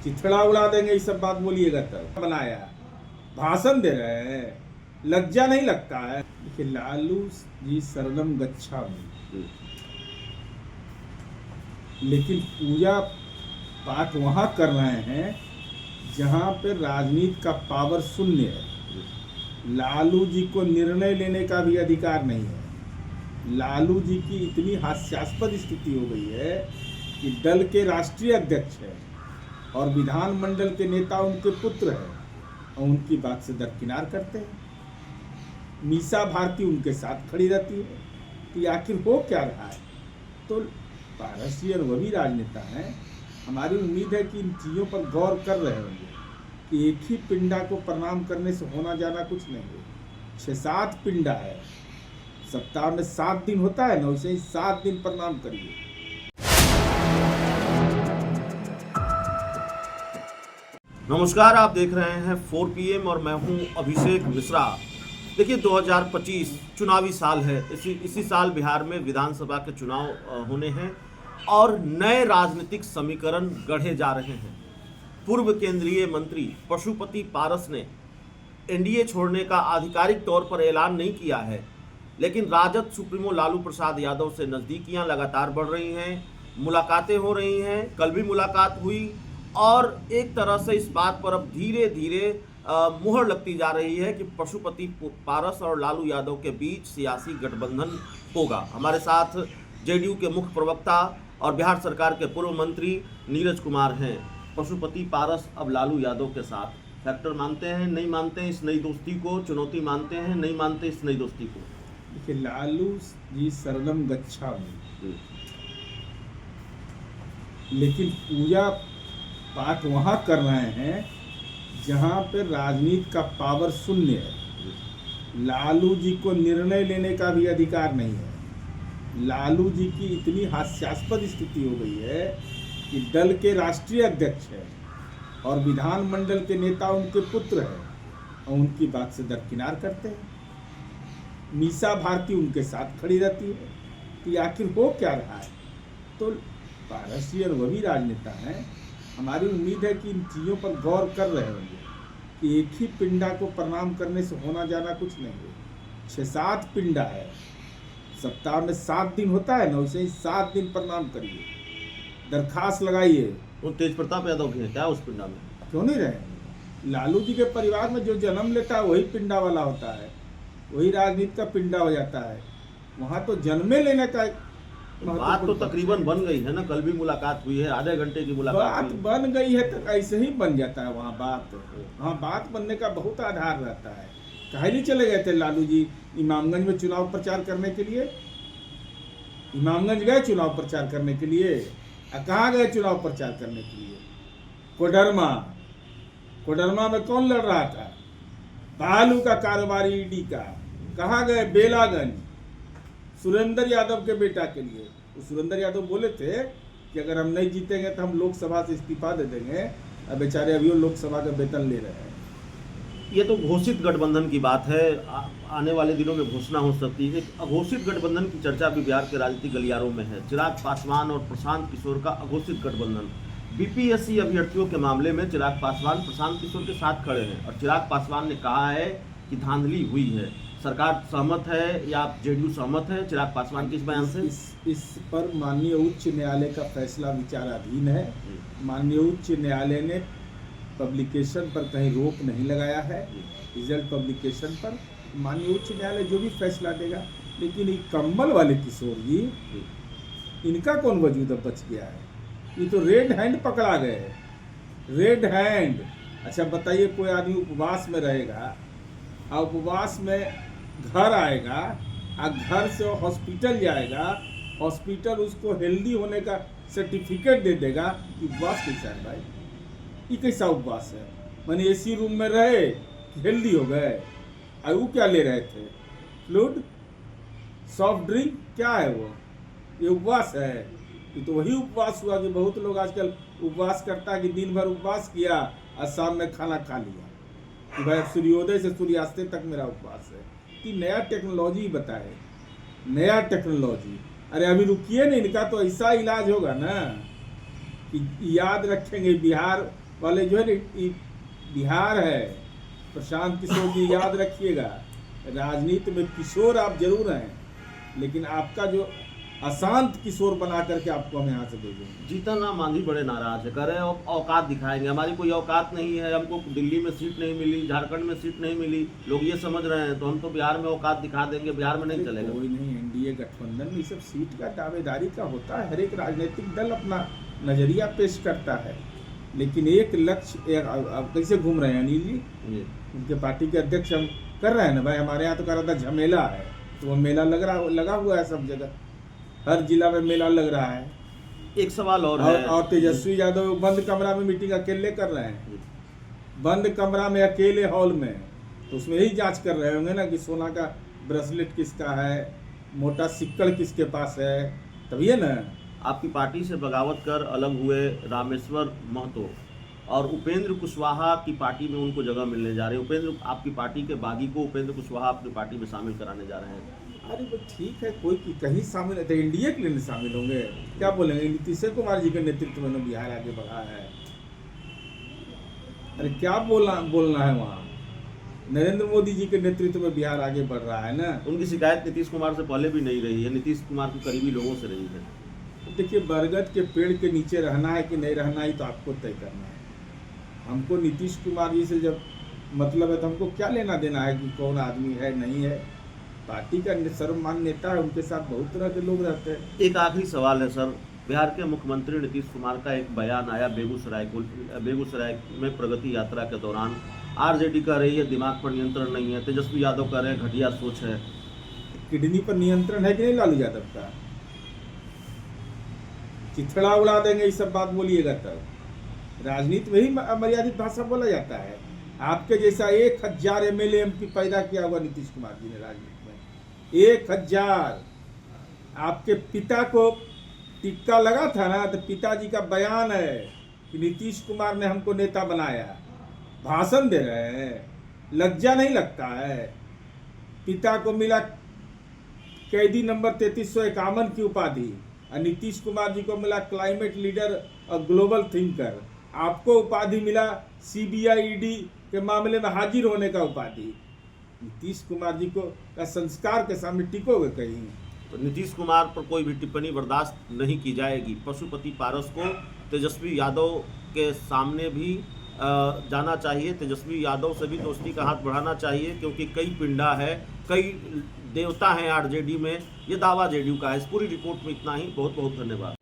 चिथड़ा उड़ा देंगे, ये सब बात बोलिएगा तब। बनाया भाषण दे रहे हैं, लज्जा नहीं लगता है? देखिए, लालू जी शरणम गच्छामि, लेकिन पूजा पाठ वहां कर रहे हैं जहां पे राजनीति का पावर शून्य है। लालू जी को निर्णय लेने का भी अधिकार नहीं है। लालू जी की इतनी हास्यास्पद स्थिति हो गई है कि दल के राष्ट्रीय अध्यक्ष है और विधानमंडल के नेता उनके पुत्र हैं और उनकी बात से दरकिनार करते हैं। मीसा भारती उनके साथ खड़ी रहती है कि आखिर हो क्या रहा है। तो पारस जी और वो भी राजनेता हैं, हमारी उम्मीद है कि इन चीज़ों पर गौर कर रहे होंगे कि एक ही पिंडा को प्रणाम करने से होना जाना कुछ नहीं है। 6-7 पिंडा है, सप्ताह में 7 दिन होता है ना, वैसे ही 7 दिन प्रणाम करिए। नमस्कार, आप देख रहे हैं 4 PM और मैं हूं अभिषेक मिश्रा। देखिए, 2025 चुनावी साल है। इसी साल बिहार में विधानसभा के चुनाव होने हैं और नए राजनीतिक समीकरण गढ़े जा रहे हैं। पूर्व केंद्रीय मंत्री पशुपति पारस ने एनडीए छोड़ने का आधिकारिक तौर पर ऐलान नहीं किया है, लेकिन राजद सुप्रीमो लालू प्रसाद यादव से नज़दीकियां लगातार बढ़ रही हैं, मुलाकातें हो रही हैं। कल भी मुलाकात हुई और एक तरह से इस बात पर अब धीरे धीरे मुहर लगती जा रही है कि पशुपति पारस और लालू यादव के बीच सियासी गठबंधन होगा। हमारे साथ जेडीयू के मुख्य प्रवक्ता और बिहार सरकार के पूर्व मंत्री नीरज कुमार हैं। पशुपति पारस अब लालू यादव के साथ फैक्टर मानते हैं, नहीं मानते हैं इस नई दोस्ती को, चुनौती मानते हैं, नहीं मानते इस नई दोस्ती को? देखिए, लालू जी शरणम गच्छामि, लेकिन पूजा पाठ वहां कर रहे हैं जहां पे राजनीति का पावर शून्य है। लालू जी को निर्णय लेने का भी अधिकार नहीं है। लालू जी की इतनी हास्यास्पद स्थिति हो गई है कि दल के राष्ट्रीय अध्यक्ष है और विधानमंडल के नेता उनके पुत्र हैं और उनकी बात से दरकिनार करते हैं। मीसा भारती उनके साथ खड़ी रहती है कि आखिर हो क्या रहा है। तो पारस जी और वो भी राजनेता हैं, हमारी उम्मीद है कि इन चीज़ों पर गौर कर रहे होंगे कि एक ही पिंडा को प्रणाम करने से होना जाना कुछ नहीं है। 6-7 पिंडा है, सप्ताह में 7 दिन होता है ना, वैसे ही 7 दिन प्रणाम करिए, दरखास्त लगाइए। वो तेज प्रताप यादव के हैं क्या उस पिंडा में? क्यों नहीं रहे? लालू जी के परिवार में जो जन्म लेता है वही पिंडा वाला होता है, वही राजनीति का पिंडा हो जाता है। वहाँ तो जन्मे लेने का बात तो तकरीबन बन गई है ना। कल भी मुलाकात हुई है, आधे घंटे की मुलाकात बात बन गई है तो ऐसे ही बन जाता है वहाँ बात। वहाँ बात बनने का बहुत आधार रहता है। काहे नहीं चले गए थे लालू जी इमामगंज में चुनाव प्रचार करने के लिए? इमामगंज गए चुनाव प्रचार करने के लिए? कहाँ गए चुनाव प्रचार करने के लिए? कोडरमा में कौन लड़ रहा था? बालू का कारोबारी ईडी का। कहाँ गए? बेलागंज, सुरेंद्र यादव के बेटा के लिए। सुरेंद्र यादव बोले थे कि अगर हम नहीं जीतेंगे तो हम लोकसभा से इस्तीफा दे देंगे। अब बेचारे अभी वो लोकसभा का वेतन ले रहे हैं। ये तो घोषित गठबंधन की बात है, आने वाले दिनों में घोषणा हो सकती है। अघोषित गठबंधन की चर्चा भी बिहार के राजनीतिक गलियारों में है। चिराग पासवान और प्रशांत किशोर का अघोषित गठबंधन। बीपीएससी अभ्यर्थियों के मामले में चिराग पासवान प्रशांत किशोर के साथ खड़े हैं और चिराग पासवान ने कहा है कि धांधली हुई है। सरकार सहमत है या जेडीयू सहमत है चिराग पासवान के इस बयान से? इस पर माननीय उच्च न्यायालय का फैसला विचाराधीन है। माननीय उच्च न्यायालय ने पब्लिकेशन पर कहीं रोक नहीं लगाया है, रिजल्ट पब्लिकेशन पर। माननीय उच्च न्यायालय जो भी फैसला देगा। लेकिन ये कम्बल वाले किशोर जी, इनका कौन वजूद अब बच गया है? ये तो रेड हैंड पकड़ा गए, रेड हैंड। अच्छा बताइए, कोई आदमी उपवास में रहेगा और उपवास में घर आएगा और घर से हॉस्पिटल जाएगा, हॉस्पिटल उसको हेल्दी होने का सर्टिफिकेट दे देगा। उपवास कैसा है भाई? ये कैसा उपवास है? मैंने एसी रूम में रहे हेल्दी हो गए। और वो क्या ले रहे थे? फ्लूइड, सॉफ्ट ड्रिंक, क्या है वो? ये उपवास है? ये तो वही उपवास हुआ कि बहुत लोग आजकल उपवास करता है कि दिन भर उपवास किया और शाम में खाना खा लिया कि भाई सूर्योदय से सूर्यास्त तक मेरा उपवास है। कि नया टेक्नोलॉजी बताए, नया टेक्नोलॉजी। अरे अभी रुकिए नहीं, इनका तो ऐसा इलाज होगा ना कि याद रखेंगे बिहार वाले जो है ना, ये बिहार है, प्रशांत किशोर जी याद रखिएगा, राजनीति में किशोर आप जरूर हैं, लेकिन आपका जो अशांत किशोर बना करके आपको हम यहाँ से भेजेंगे। जीतन राम मांझी बड़े नाराज है, कह रहे हैं औकात दिखाएंगे, हमारी कोई औकात नहीं है, हमको दिल्ली में सीट नहीं मिली, झारखंड में सीट नहीं मिली, लोग ये समझ रहे हैं, तो हम तो बिहार में औकात दिखा देंगे, बिहार में नहीं चलेगा। कोई नहीं, एनडीए गठबंधन में ये सब सीट का दावेदारी का होता है, हर एक राजनीतिक दल अपना नजरिया पेश करता है, लेकिन एक लक्ष्य अब कैसे घूम रहे हैं अनिल जी, उनके पार्टी के अध्यक्ष हम कर रहे हैं ना भाई, हमारे यहाँ तो कर रहा था झमेला है, तो वो मेला लगा हुआ है सब जगह, हर जिला में मेला लग रहा है। एक सवाल और है, और तेजस्वी यादव बंद कमरा में मीटिंग अकेले कर रहे हैं, बंद कमरा में अकेले हॉल में, तो उसमें यही जांच कर रहे होंगे ना कि सोना का ब्रेसलेट किसका है, मोटा सिक्कड़ किसके पास है, तभी है ना। आपकी पार्टी से बगावत कर अलग हुए रामेश्वर महतो और उपेंद्र कुशवाहा की पार्टी में उनको जगह मिलने जा रही है, उपेंद्र आपकी पार्टी के बागी को उपेंद्र कुशवाहा अपनी पार्टी में शामिल कराने जा रहे हैं। अरे वो ठीक है, कोई कहीं शामिल है तो एनडीए के लिए शामिल होंगे, क्या बोलेंगे, नीतीश कुमार जी के नेतृत्व में बिहार आगे बढ़ा है, अरे क्या बोलना है वहाँ, नरेंद्र मोदी जी के नेतृत्व में बिहार आगे बढ़ रहा है ना। उनकी शिकायत नीतीश कुमार से पहले भी नहीं रही है, नीतीश कुमार के करीबी लोगों से रही है। देखिए, बरगद के पेड़ के नीचे रहना है कि नहीं रहना है तो आपको तय करना है, हमको नीतीश कुमार जी से जब मतलब है तो हमको क्या लेना देना है कि कौन आदमी है नहीं है, पार्टी का सर्वमान्य नेता है, उनके साथ बहुत तरह के लोग रहते हैं। एक आखिरी सवाल है सर, बिहार के मुख्यमंत्री नीतीश कुमार का एक बयान आया बेगूसराय में प्रगति यात्रा के दौरान, आरजेडी कह रही है दिमाग पर नियंत्रण नहीं है, तेजस्वी यादव कह रहे हैं घटिया सोच है। किडनी पर नियंत्रण है कि नहीं लालू यादव का, चिथड़ा उड़ा देंगे, ये सब बात बोलिएगा तब। राजनीति में ही मर्यादित भाषा बोला जाता है, आपके जैसा 1000 एमएलए एमपी पैदा किया हुआ नीतीश कुमार जी ने राजनीति में, 1000। आपके पिता को टिक्का लगा था ना, तो पिताजी का बयान है कि नीतीश कुमार ने हमको नेता बनाया, भाषण दे रहे हैं, लज्जा नहीं लगता है। पिता को मिला कैदी नंबर 3351 की उपाधि, और नीतीश कुमार जी को मिला क्लाइमेट लीडर और ग्लोबल थिंकर, आपको उपाधि मिला सीबीआई ईडी के मामले में हाजिर होने का उपाधि। नीतीश कुमार जी को का संस्कार के सामने टिकोगे कहीं? तो नीतीश कुमार पर कोई भी टिप्पणी बर्दाश्त नहीं की जाएगी। पशुपति पारस को तेजस्वी यादव के सामने भी जाना चाहिए, तेजस्वी यादव से भी दोस्ती का हाथ बढ़ाना चाहिए, क्योंकि कई पिंडा है, कई देवता हैं आरजेडी में, ये दावा जेडीयू का है। इस पूरी रिपोर्ट में इतना ही, बहुत बहुत धन्यवाद।